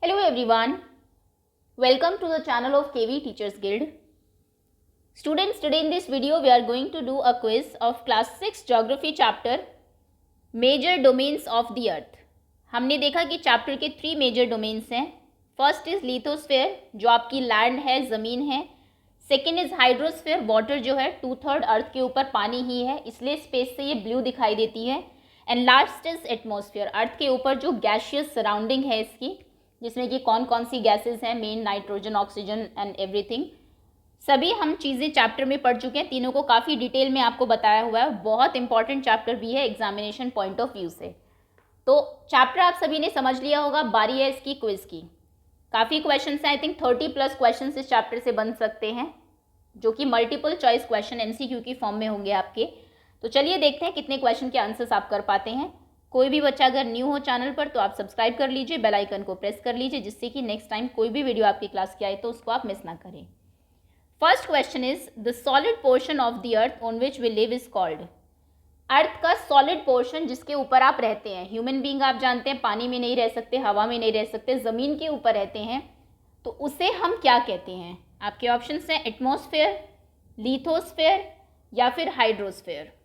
Hello everyone, welcome to the channel of KV Teachers Guild. Students, today in this video we are going to do a quiz of class 6 geography chapter Major Domains of the Earth. हमने देखा कि chapter के 3 major domains हैं. First is lithosphere जो आपकी land है, ज़मीन है. सेकेंड इज हाइड्रोस्फेयर, वाटर जो है 2/3 अर्थ के ऊपर पानी ही है, इसलिए स्पेस से ये ब्लू दिखाई देती है. एंड लास्ट इज एटमॉस्फेयर, अर्थ के ऊपर जो गैशियस सराउंडिंग है इसकी, जिसमें कि कौन कौन सी गैसेस हैं, main nitrogen, oxygen and everything. सभी हम चीज़ें चैप्टर में पढ़ चुके हैं, तीनों को काफ़ी डिटेल में आपको बताया हुआ है. बहुत इंपॉर्टेंट चैप्टर भी है एग्जामिनेशन पॉइंट ऑफ व्यू से. तो चैप्टर आप सभी ने समझ लिया होगा, बारी है इसकी क्विज की. काफ़ी क्वेश्चन हैं, आई थिंक 30+ क्वेश्चन इस चैप्टर से बन सकते हैं, जो कि मल्टीपल चॉइस क्वेश्चन MCQ की फॉर्म में होंगे आपके. तो चलिए देखते हैं कितने क्वेश्चन के आंसर्स आप कर पाते हैं. कोई भी बच्चा अगर न्यू हो चैनल पर तो आप सब्सक्राइब कर लीजिए, बेल आइकन को प्रेस कर लीजिए, जिससे कि नेक्स्ट टाइम कोई भी वीडियो आपकी क्लास की आए तो उसको आप मिस ना करें. First question is the solid portion of the earth on which we live is called. Earth का सॉलिड पोर्शन जिसके ऊपर आप रहते हैं, ह्यूमन बींग आप जानते हैं पानी में नहीं रह सकते, हवा में नहीं रह सकते, ज़मीन के ऊपर रहते हैं, तो उसे हम क्या कहते हैं. आपके ऑप्शंस हैं एटमॉस्फेयर, लिथोस्फेयर या फिर हाइड्रोस्फेयर.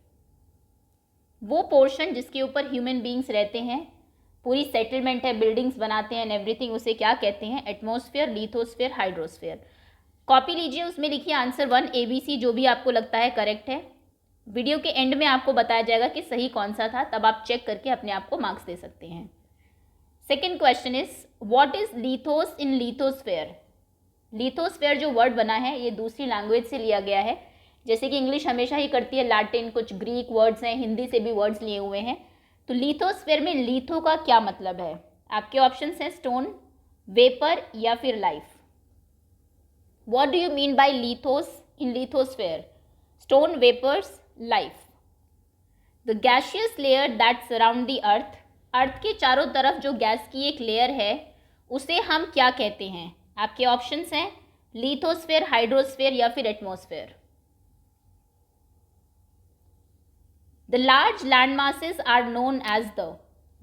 वो पोर्शन जिसके ऊपर ह्यूमन बींग्स रहते हैं, पूरी सेटलमेंट है, बिल्डिंग्स बनाते हैं एंड एवरीथिंग, उसे क्या कहते हैं. Atmosphere, lithosphere, hydrosphere. कॉपी लीजिए, उसमें लिखिए आंसर 1 ABC, जो भी आपको लगता है करेक्ट है. वीडियो के एंड में आपको बताया जाएगा कि सही कौन सा था, तब आप चेक करके अपने आप को मार्क्स दे सकते हैं. Second question is what is lithos in lithosphere. Lithosphere जो वर्ड बना है ये दूसरी लैंग्वेज से लिया गया है, जैसे कि इंग्लिश हमेशा ही करती है, लैटिन, कुछ ग्रीक वर्ड्स हैं, हिंदी से भी वर्ड्स लिए हुए हैं. तो लिथोस्फेयर में लिथो का क्या मतलब है. आपके ऑप्शंस हैं स्टोन, वेपर या फिर life. What do you mean by lithos in lithosphere. Stone, vapours, life. The gaseous layer that surround the earth. Earth के चारों तरफ जो गैस की एक लेयर है उसे हम क्या कहते हैं. आपके ऑप्शंस हैं लिथोस्फेयर, हाइड्रोस्फेयर या फिर atmosphere. The large land masses are known as the.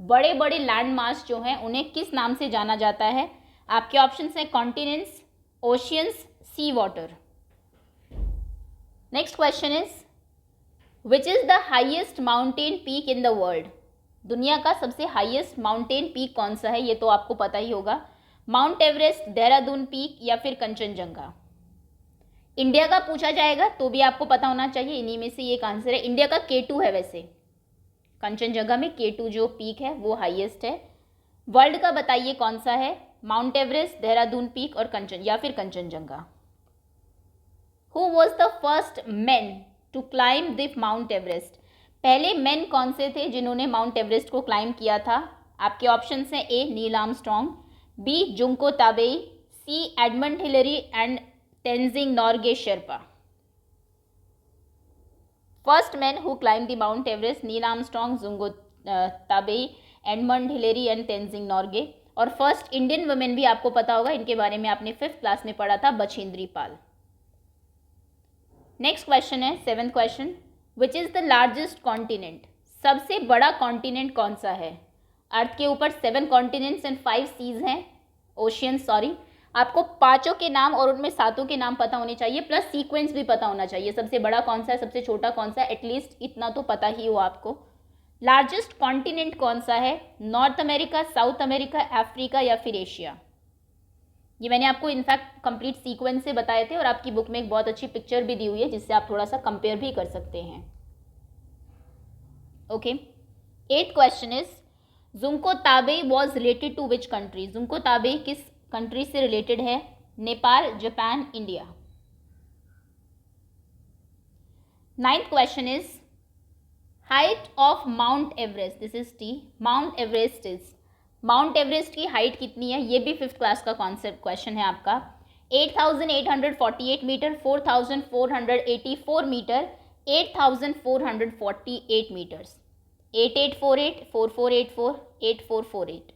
बड़े बड़े लैंड मास जो हैं उन्हें किस नाम से जाना जाता है. आपके ऑप्शंस हैं continents, oceans, sea water. Next question is which is the highest mountain peak in the world. दुनिया का सबसे हाइएस्ट माउंटेन पीक कौन सा है, ये तो आपको पता ही होगा. माउंट एवरेस्ट, देहरादून पीक या फिर कंचनजंगा. इंडिया का पूछा जाएगा तो भी आपको पता होना चाहिए, इन्हीं में से एक आंसर है. इंडिया का K2 है वैसे, कंचनजंगा में K2 जो पीक है वो हाईएस्ट है. वर्ल्ड का बताइए कौन सा है. माउंट एवरेस्ट, देहरादून पीक और कंचन या फिर Kanchenjunga. Who was the first man to climb the Mount Everest. पहले मैन कौन से थे जिन्होंने माउंट एवरेस्ट को क्लाइम किया था. आपके ऑप्शन हैं A Neil Armstrong, B Junko Tabei, C Edmund Hillary and Tenzing Norgay Sherpa. First man who climb the Mount Everest, Neil Armstrong, Junko Tabei, Edmund Hillary and Tenzing Norgay. और फर्स्ट इंडियन वुमेन भी आपको पता होगा, इनके बारे में आपने 5th क्लास में पढ़ा था, बछेंद्री पाल. नेक्स्ट क्वेश्चन है 7th question, which is the largest continent. सबसे बड़ा कॉन्टिनेंट कौन सा है. अर्थ के ऊपर 7 कॉन्टिनेंट्स एंड 5 सीज हैं, ओशियन सॉरी. आपको 5 के नाम और उनमें 7 के नाम पता होने चाहिए, प्लस सीक्वेंस भी पता होना चाहिए. सबसे बड़ा कौन सा है, सबसे छोटा कौन सा है, एटलीस्ट इतना तो पता ही हो आपको. लार्जेस्ट कॉन्टिनेंट कौन सा है. North America, south America, Africa या फिर एशिया. ये मैंने आपको इनफैक्ट कंप्लीट सीक्वेंस से बताए थे और आपकी बुक में एक बहुत अच्छी पिक्चर भी दी हुई है जिससे आप थोड़ा सा कंपेयर भी कर सकते हैं. Okay. 8th question is Junko Tabei was related to which country. Junko Tabei किस कंट्री से रिलेटेड है. Nepal, Japan, India. 9th question is height of Mount Everest. This is T. Mount Everest is. Mount Everest की हाइट कितनी है, ये भी 5th class का कॉन्सेप्ट क्वेश्चन है आपका. 8,848 metre, 4,484 metre, 8,448 metres. 8848, 4484, 8448.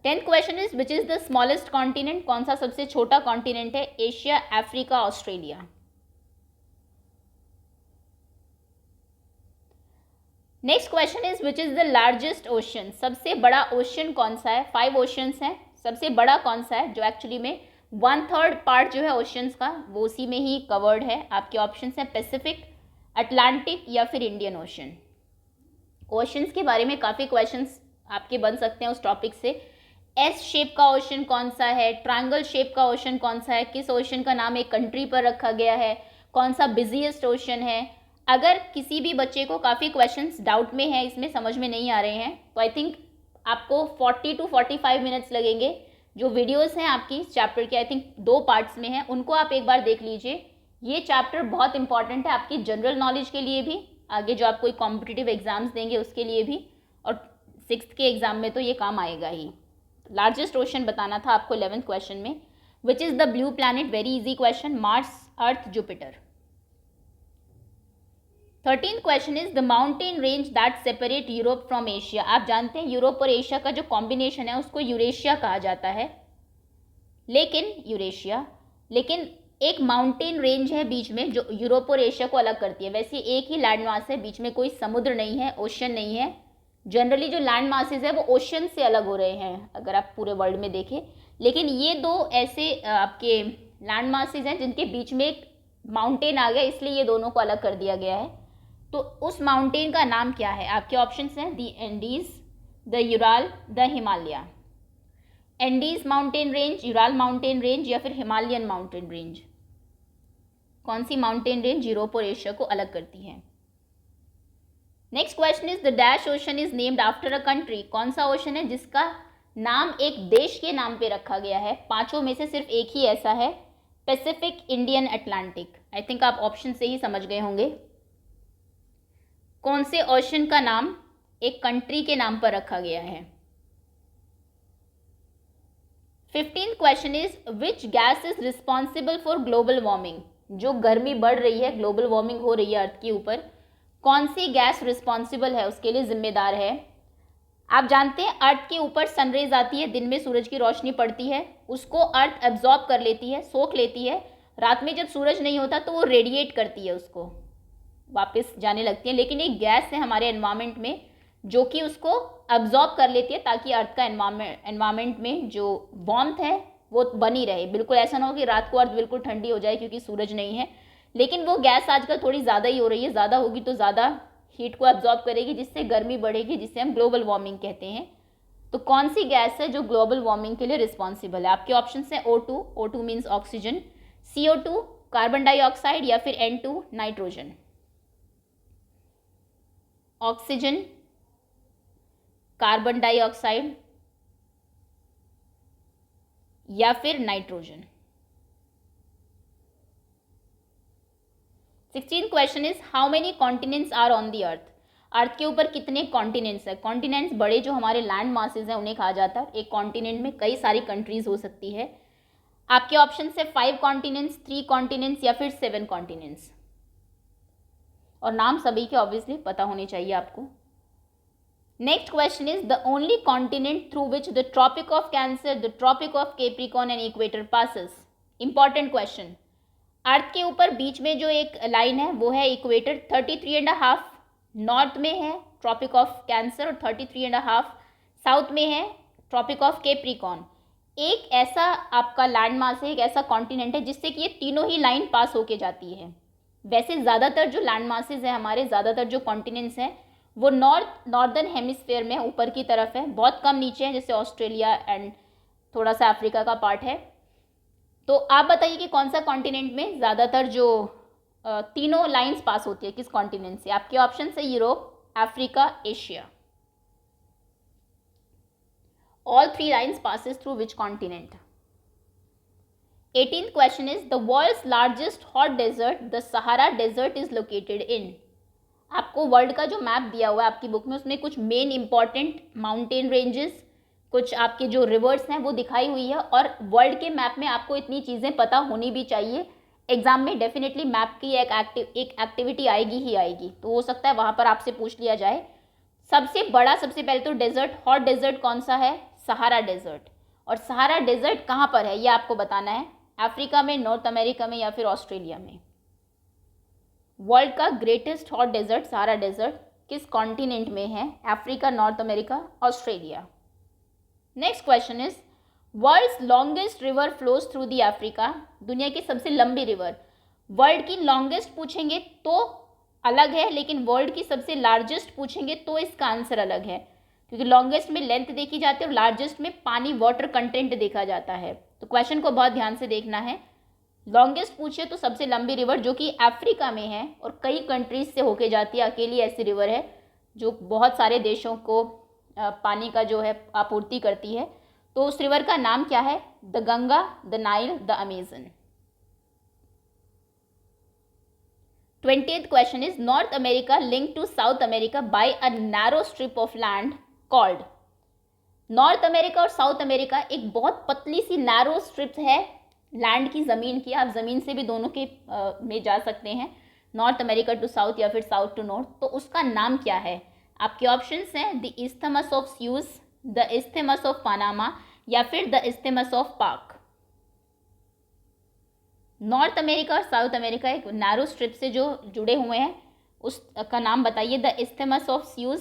10th question is which is the smallest continent. कौन सा सबसे छोटा कॉन्टिनेंट है. Asia, Africa, Australia. Next question is which is the largest ocean, सबसे बड़ा ओशन कौन सा है। 5 ओशंस हैं, सबसे बड़ा कौन सा है जो एक्चुअली में 1/3 पार्ट जो है ओशंस का वो उसी में ही कवर्ड है। आपके ऑप्शन हैं पैसिफिक, अटलांटिक या फिर इंडियन ओशन। ओशंस के बारे में काफ़ी क्वेश्चंस आपके बन सकते हैं उस टॉपिक से। एस शेप का ओशन कौन सा है, ट्रायंगल शेप का ओशन कौन सा है, किस ओशन का नाम एक कंट्री पर रखा गया है, कौन सा बिजीएस्ट ओशन है। अगर किसी भी बच्चे को काफ़ी क्वेश्चंस डाउट में है, इसमें समझ में नहीं आ रहे हैं, तो आई थिंक आपको 40 to 45 मिनट्स लगेंगे। जो वीडियोस हैं आपकी चैप्टर के आई थिंक 2 पार्ट्स में हैं, उनको आप एक बार देख लीजिए। ये चैप्टर बहुत इंपॉर्टेंट है आपकी जनरल नॉलेज के लिए भी, आगे जो आप कोई कॉम्पिटिटिव एग्जाम्स देंगे उसके लिए भी, और 6th के एग्जाम में तो ये काम आएगा ही। लार्जेस्ट ओशन बताना था आपको 11th क्वेश्चन में। विच is the blue planet, very easy question, Mars, earth, Jupiter. 13th question is the mountain range that separate Europe from Asia. आप जानते हैं यूरोप और एशिया का जो कॉम्बिनेशन है उसको यूरेशिया कहा जाता है, लेकिन एक माउंटेन रेंज है बीच में जो यूरोप और एशिया को अलग करती है। वैसे एक ही लैंड मास है, बीच में कोई समुद्र नहीं है, ओशन नहीं है। जनरली जो लैंड मासेज है वो ओशन से अलग हो रहे हैं अगर आप पूरे वर्ल्ड में देखें, लेकिन ये 2 ऐसे आपके लैंड मासेज हैं जिनके बीच में एक माउंटेन आ गया, इसलिए ये दोनों को अलग कर दिया गया है। तो उस माउंटेन का नाम क्या है। आपके ऑप्शंस हैं the Andes, the Ural, the Himalaya. Andes mountain range, Ural mountain range या फिर हिमालयन माउंटेन रेंज। कौन सी माउंटेन रेंज यूरोप और एशिया को अलग करती है। Next question is the dash ocean is named after a country. कौन सा ओशन है जिसका नाम एक देश के नाम पे रखा गया है। 5 में से सिर्फ एक ही ऐसा है, Pacific, Indian, Atlantic. I think आप ऑप्शन से ही समझ गए होंगे कौन से ओशन का नाम एक कंट्री के नाम पर रखा गया है। 15th question is which gas is responsible for global warming. जो गर्मी बढ़ रही है, ग्लोबल वार्मिंग हो रही है अर्थ के ऊपर, कौन सी गैस रिस्पॉन्सिबल है, उसके लिए जिम्मेदार है। आप जानते हैं अर्थ के ऊपर सनरेज आती है, दिन में सूरज की रोशनी पड़ती है, उसको अर्थ एब्जॉर्ब कर लेती है, सोख लेती है। रात में जब सूरज नहीं होता तो वो रेडिएट करती है, उसको वापस जाने लगती है। लेकिन एक गैस है हमारे एनवायरनमेंट में जो कि उसको एब्जॉर्ब कर लेती है ताकि अर्थ का एनवायरनमेंट में जो वार्मथ है वो बनी रहे। बिल्कुल ऐसा ना हो कि रात को अर्थ बिल्कुल ठंडी हो जाए क्योंकि सूरज नहीं है। लेकिन वो गैस आजकल थोड़ी ज़्यादा ही हो रही है, ज़्यादा होगी तो ज़्यादा हीट को एब्जॉर्ब करेगी जिससे गर्मी बढ़ेगी, जिससे हम ग्लोबल वार्मिंग कहते हैं। तो कौन सी गैस है जो ग्लोबल वार्मिंग के लिए रिस्पॉन्सिबल है। आपके ऑप्शन हैं O2, O2 means oxygen, CO2 carbon dioxide या फिर N2 nitrogen. Oxygen, carbon dioxide या फिर nitrogen. 16th question is how many continents are on the earth. Earth के ऊपर कितने कॉन्टिनेंट्स है। कॉन्टिनेंट्स बड़े जो हमारे लैंड मासेज हैं उन्हें कहा जाता है। एक कॉन्टिनेंट में कई सारी कंट्रीज हो सकती है। आपके ऑप्शन से 5 कॉन्टिनेंट्स, 3 कॉन्टिनेंट्स या फिर 7 कॉन्टिनेंट्स, और नाम सभी के ऑब्वियसली पता होने चाहिए आपको। Next question is the only continent through which the tropic of cancer, the tropic of capricorn and equator passes. Important question. Earth के ऊपर बीच में जो एक लाइन है वो है इक्वेटर, 33.5 नॉर्थ में है ट्रॉपिक ऑफ कैंसर और 33.5 साउथ में है ट्रॉपिक ऑफ कैप्रिकॉर्न। एक ऐसा आपका लैंड मास है, एक ऐसा कॉन्टिनेंट है जिससे कि ये तीनों ही लाइन पास होके जाती है। वैसे ज़्यादातर जो लैंड मासेज हैं हमारे, ज़्यादातर जो कॉन्टिनेंट्स हैं वो नॉर्दर्न हेमिस्फेयर में ऊपर की तरफ है, बहुत कम नीचे है, जैसे ऑस्ट्रेलिया एंड थोड़ा सा अफ्रीका का पार्ट है। तो आप बताइए कि कौन सा कॉन्टिनेंट में ज़्यादातर जो तीनों लाइंस पास होती है, किस कॉन्टिनेंट से। आपके ऑप्शन है Europe, Africa, Asia. All 3 lines passes through which continent. 18th question is the world's largest hot desert, the Sahara desert is located in। आपको वर्ल्ड का जो मैप दिया हुआ है आपकी बुक में, उसमें कुछ मेन इंपॉर्टेंट माउंटेन रेंजेस, कुछ आपके जो रिवर्स हैं वो दिखाई हुई है। और वर्ल्ड के मैप में आपको इतनी चीज़ें पता होनी भी चाहिए। एग्जाम में डेफिनेटली मैप की एक एक्टिविटी आएगी ही आएगी, तो हो सकता है वहाँ पर आपसे पूछ लिया जाए। सबसे पहले तो डेजर्ट, हॉट डेजर्ट कौन सा है, सहारा डेजर्ट। और सहारा डेजर्ट कहाँ पर है ये आपको बताना है, अफ्रीका में, नॉर्थ अमेरिका में या फिर ऑस्ट्रेलिया में। वर्ल्ड का greatest hot desert Sahara desert किस कॉन्टिनेंट में है? Africa, North America, Australia. Next question is world's longest river flows through the Africa. दुनिया की सबसे लंबी रिवर, वर्ल्ड की लॉन्गेस्ट पूछेंगे तो अलग है, लेकिन वर्ल्ड की सबसे लार्जेस्ट पूछेंगे तो इसका आंसर अलग है, क्योंकि लॉन्गेस्ट में लेंथ देखी जाती है और लार्जेस्ट में पानी वाटर कंटेंट देखा जाता है। तो क्वेश्चन को बहुत ध्यान से देखना है। लॉन्गेस्ट पूछे तो सबसे लंबी रिवर जो कि अफ्रीका में है और कई कंट्रीज से होके जाती है, अकेली ऐसी रिवर है जो बहुत सारे देशों को पानी का जो है आपूर्ति करती है। तो उस रिवर का नाम क्या है? The Ganga, the Nile, the Amazon. 20th question is North America link to South America by a narrow strip of land called. North America और साउथ अमेरिका एक बहुत पतली सी नैरो स्ट्रिप है लैंड की, ज़मीन की। आप ज़मीन से भी दोनों के में जा सकते हैं, नॉर्थ अमेरिका टू साउथ या फिर साउथ टू नॉर्थ। तो उसका नाम क्या है? आपके ऑप्शंस हैं the isthmus of sues, the isthmus of Panama या फिर द इस्थमस ऑफ पाक। नॉर्थ अमेरिका और साउथ अमेरिका एक नैरो स्ट्रिप से जो जुड़े हुए हैं, उसका नाम बताइए। The isthmus of sues,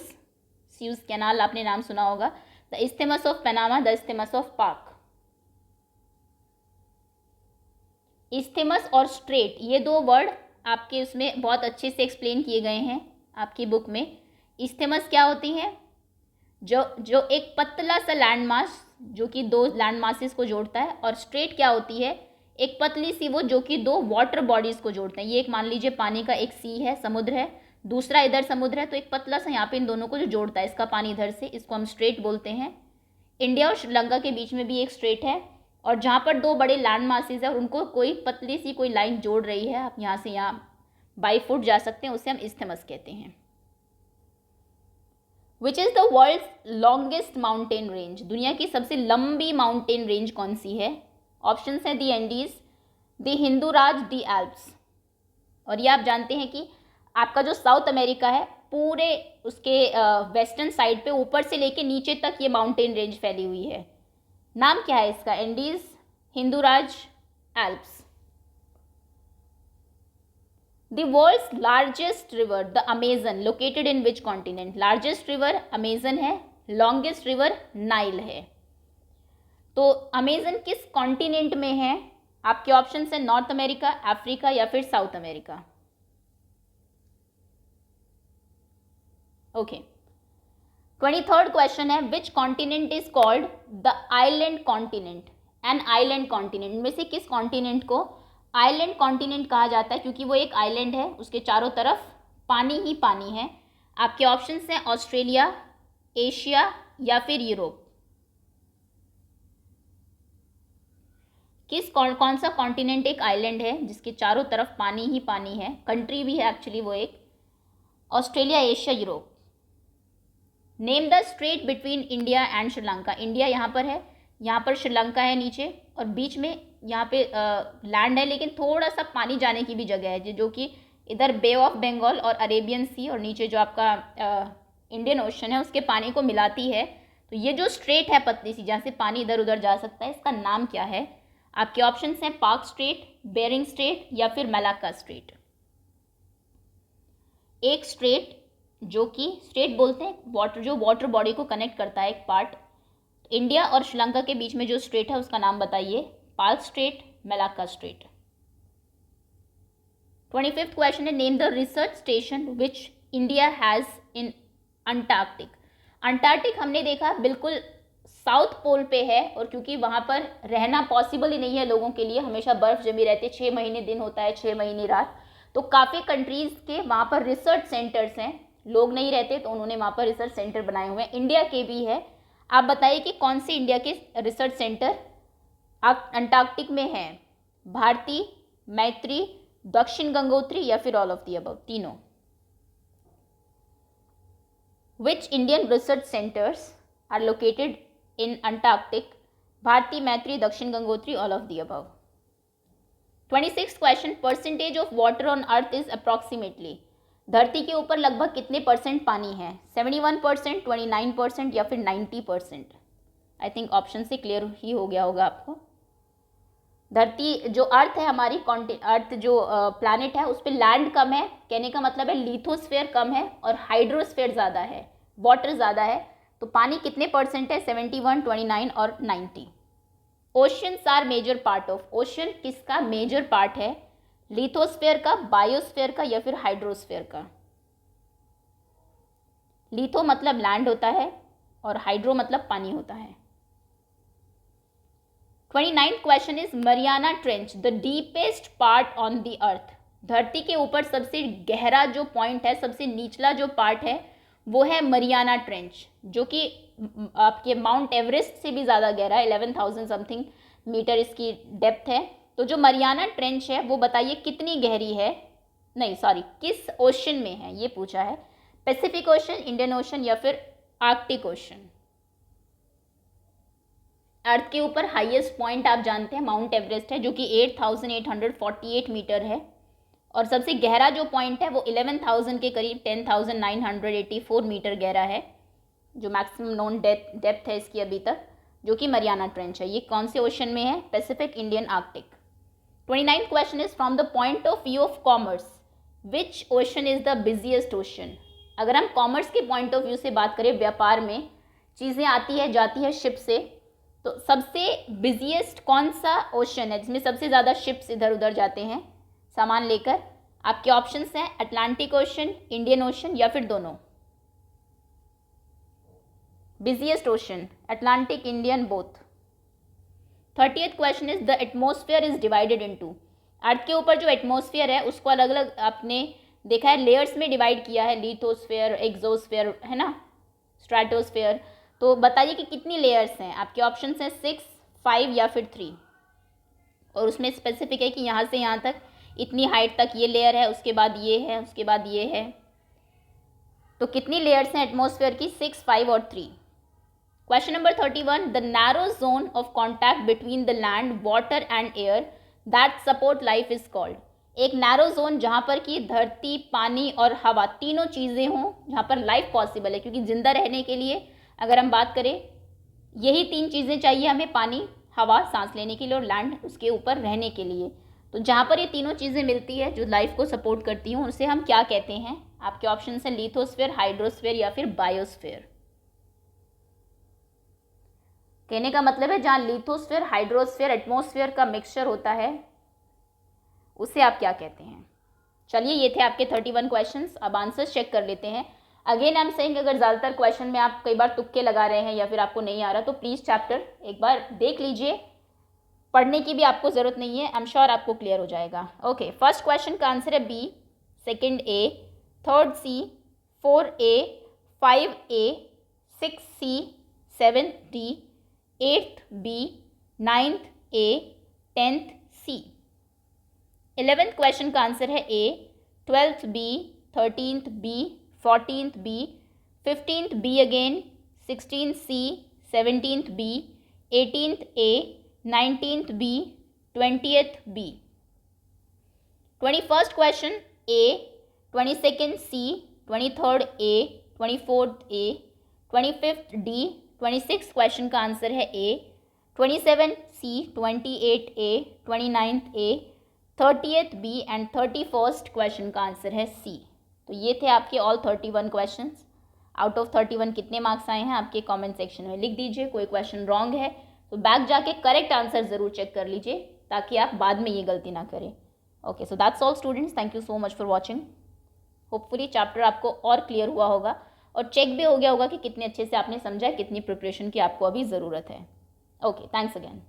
sues canal आपने नाम सुना होगा। The isthmus of Panama, the isthmus of पाक। इस्थमस और स्ट्रेट, ये दो वर्ड आपके उसमें बहुत अच्छे से एक्सप्लेन किए गए हैं आपकी बुक में। इस्थमस क्या होती है? जो एक पतला सा लैंड मास जो कि दो लैंड मासेस को जोड़ता है, और स्ट्रेट क्या होती है? एक पतली सी वो जो कि दो वाटर बॉडीज को जोड़ते हैं। ये एक मान लीजिए पानी का एक सी है, समुद्र है, दूसरा इधर समुद्र है, तो एक पतला सा यहाँ पे इन दोनों को जो जोड़ता है, इसका पानी इधर से, इसको हम स्ट्रेट बोलते हैं। इंडिया और श्रीलंका के बीच में भी एक स्ट्रेट है, और जहाँ पर दो बड़े लैंड मासेस है और उनको कोई पतली सी कोई लाइन जोड़ रही है, आप यहाँ से यहाँ बाई फुट जा सकते हैं, उसे हम इस्थमस कहते हैं। Which is the world's longest mountain range. दुनिया की सबसे लंबी माउंटेन रेंज कौन सी है? ऑप्शंस हैं दी एंडीज, दी हिंदूराज, दी एल्प्स। और ये आप जानते हैं कि आपका जो साउथ अमेरिका है पूरे उसके वेस्टर्न साइड पे ऊपर से लेके नीचे तक ये माउंटेन रेंज फैली हुई है। नाम क्या है इसका? Andes, Hindu Raj, Alps. The world's largest river the Amazon located in which continent. Largest river Amazon है, लॉन्गेस्ट रिवर नाइल है। तो अमेजन किस कॉन्टिनेंट में है? आपके ऑप्शन है नॉर्थ अमेरिका, अफ्रीका या फिर south America. Okay, 23rd question है which continent is called the island continent. An island continent में से किस कॉन्टिनेंट को आइलैंड कॉन्टिनेंट कहा जाता है? क्योंकि वो एक आइलैंड है, उसके चारों तरफ पानी ही पानी है। आपके ऑप्शंस हैं ऑस्ट्रेलिया, एशिया या फिर यूरोप। कौन सा कॉन्टिनेंट एक आइलैंड है जिसके चारों तरफ पानी ही पानी है, कंट्री भी है एक्चुअली वो एक? Australia, Asia, Europe. Name the straight between India and Sri Lanka. India यहाँ पर है, यहाँ पर श्रीलंका है नीचे, और बीच में यहाँ पे लैंड है, लेकिन थोड़ा सा पानी जाने की भी जगह है, जो कि इधर बे ऑफ बंगाल और अरेबियन सी और नीचे जो आपका इंडियन ओशन है उसके पानी को मिलाती है। तो ये जो स्ट्रेट है पतली सी जहाँ से पानी इधर उधर जा सकता है, इसका नाम क्या है? आपके ऑप्शंस हैं पार्क स्ट्रेट, बेरिंग स्ट्रेट या फिर मलाक्का स्ट्रेट। एक स्ट्रेट जो कि स्ट्रेट बोलते हैं वाटर बॉडी को कनेक्ट करता है, एक पार्ट। इंडिया और श्रीलंका के बीच में जो स्ट्रेट है उसका नाम बताइए। Palk strait, Malacca strait. 25th question है name the research station which India has in Antarctic. Antarctic हमने देखा बिल्कुल साउथ पोल पे है, और क्योंकि वहाँ पर रहना पॉसिबल ही नहीं है लोगों के लिए, हमेशा बर्फ़ जमी रहती है, 6 महीने दिन होता है, 6 महीने रात। तो काफ़ी कंट्रीज़ के वहाँ पर रिसर्च सेंटर्स हैं, लोग नहीं रहते तो उन्होंने वहाँ पर रिसर्च सेंटर बनाए हुए हैं। इंडिया के भी है। आप बताइए कि कौन से इंडिया के रिसर्च सेंटर अंटार्कटिक में हैं? भारती, मैत्री, दक्षिण गंगोत्री या फिर ऑल ऑफ दी अबव, तीनों। Which Indian research centres are located in Antarctic? Bharati, Maitri, Dakshin Gangotri, all of the above. 26th question percentage of water on earth is approximately. धरती के ऊपर लगभग कितने परसेंट पानी है? 71%, 29% या फिर 90%? आई थिंक ऑप्शन से क्लियर ही हो गया होगा आपको। धरती जो अर्थ है हमारी अर्थ जो प्लैनेट है उस पर लैंड कम है, कहने का मतलब है लिथोस्फेयर कम है और हाइड्रोस्फेयर ज़्यादा है, वाटर ज़्यादा है। तो पानी कितने परसेंट है? 71, 29 और 90। Oceans are major part of, ocean किसका मेजर पार्ट है? लिथोस्फेयर का, बायोस्फेयर का या फिर हाइड्रोस्फेयर का? लिथो मतलब लैंड होता है और हाइड्रो मतलब पानी होता है। 29th question is Mariana trench the deepest part on the earth. धरती के ऊपर सबसे गहरा जो पॉइंट है, सबसे निचला जो पार्ट है वो है मरियाना ट्रेंच, जो कि आपके माउंट एवरेस्ट से भी ज़्यादा गहरा है, 11,000 समथिंग मीटर इसकी डेप्थ है। तो जो मरियाना ट्रेंच है वो बताइए कितनी गहरी है, नहीं सॉरी किस ओशन में है ये पूछा है, पैसिफिक ओशन, इंडियन ओशन या फिर आर्कटिक ओशन। अर्थ के ऊपर हाईएस्ट पॉइंट आप जानते हैं माउंट एवरेस्ट है, जो कि 8,848 मीटर है, और सबसे गहरा जो पॉइंट है वो 11,000 के करीब 10,984 मीटर गहरा है, जो मैक्सिमम नोन डेप्थ है इसकी अभी तक, जो कि मरियाना ट्रेंच है। ये कौन से ओशन में है? Pacific, Indian, Arctic. 29th question is from the point of view of commerce which ocean is the busiest ocean. अगर हम कॉमर्स के पॉइंट ऑफ व्यू से बात करें, व्यापार में चीज़ें आती है जाती है शिप से, तो सबसे बिजिएस्ट कौन सा ओशन है जिसमें सबसे ज़्यादा शिप्स इधर उधर जाते हैं सामान लेकर? आपके ऑप्शंस हैं अटलांटिक ओशन, इंडियन ओशन या फिर दोनों। Biggest ocean Atlantic, Indian, both. 30th question is the atmosphere is divided into. Earth के ऊपर जो एटमॉस्फेयर है उसको अलग अलग आपने देखा है लेयर्स में डिवाइड किया है, लिथोस्फेयर, एक्सोस्फेयर, है ना, स्ट्रेटोस्फेयर। तो बताइए कि कितनी लेयर्स हैं? आपके ऑप्शंस हैं 6, 5 या फिर 3, और उसमें स्पेसिफिक है कि यहाँ से यहाँ तक इतनी हाइट तक ये लेयर है, उसके बाद ये है, उसके बाद ये है। तो कितनी लेयर्स हैं एटमॉस्फेयर की? 6, 5 और 3। Question number 31, the narrow zone of contact between the land, water and air that support life is called. एक नैरो जोन जहाँ पर कि धरती, पानी और हवा तीनों चीज़ें हों, जहाँ पर लाइफ पॉसिबल है, क्योंकि जिंदा रहने के लिए अगर हम बात करें यही 3 चीज़ें चाहिए हमें, पानी, हवा सांस लेने के लिए और लैंड उसके ऊपर रहने के लिए। तो जहाँ पर ये तीनों चीज़ें मिलती है जो लाइफ को सपोर्ट करती हूँ उसे हम क्या कहते हैं? आपके ऑप्शन हैं लिथोस्फेयर, हाइड्रोस्फेयर या फिर बायोस्फेयर। कहने का मतलब है जहाँ लिथोस्फेयर, हाइड्रोस्फेयर, एटमॉस्फेयर का मिक्सचर होता है उसे आप क्या कहते हैं? चलिए ये थे आपके 31 क्वेश्चंस। अब आंसर्स चेक कर लेते हैं। अगेन आई एम सेइंग अगर ज़्यादातर क्वेश्चन में आप कई बार तुक्के लगा रहे हैं या फिर आपको नहीं आ रहा तो प्लीज़ चैप्टर एक बार देख लीजिए, पढ़ने की भी आपको ज़रूरत नहीं है, आई एम श्योर आपको क्लियर हो जाएगा। ओके, फर्स्ट क्वेश्चन का आंसर है B, second A, third C, 4A, 5A, 6C, 7D, 8th B, 9th A, 10th C। 11th question का आंसर है ए, 12th B, 13th B, 14th B, 15th B again, 16th C, 17th B, 18th A, 19th B, 20th B। 21st question A, 22nd C, 23rd A, 24th A, 25th D, 26th question का answer है A, 27th C, 28th A, 29th A, 30th B and 31st question का answer है C। तो ये थे आपके all 31 questions. Out of 31 कितने marks आए हैं आपके कमेंट सेक्शन में लिख दीजिए। कोई क्वेश्चन रॉन्ग है तो बैक जाके करेक्ट आंसर ज़रूर चेक कर लीजिए ताकि आप बाद में ये गलती ना करें। Okay, so that's all students, thank you so much for watching. Hopefully chapter आपको और क्लियर हुआ होगा और चेक भी हो गया होगा कि कितने अच्छे से आपने समझा, कितनी प्रिपरेशन की आपको अभी ज़रूरत है। Okay, thanks again.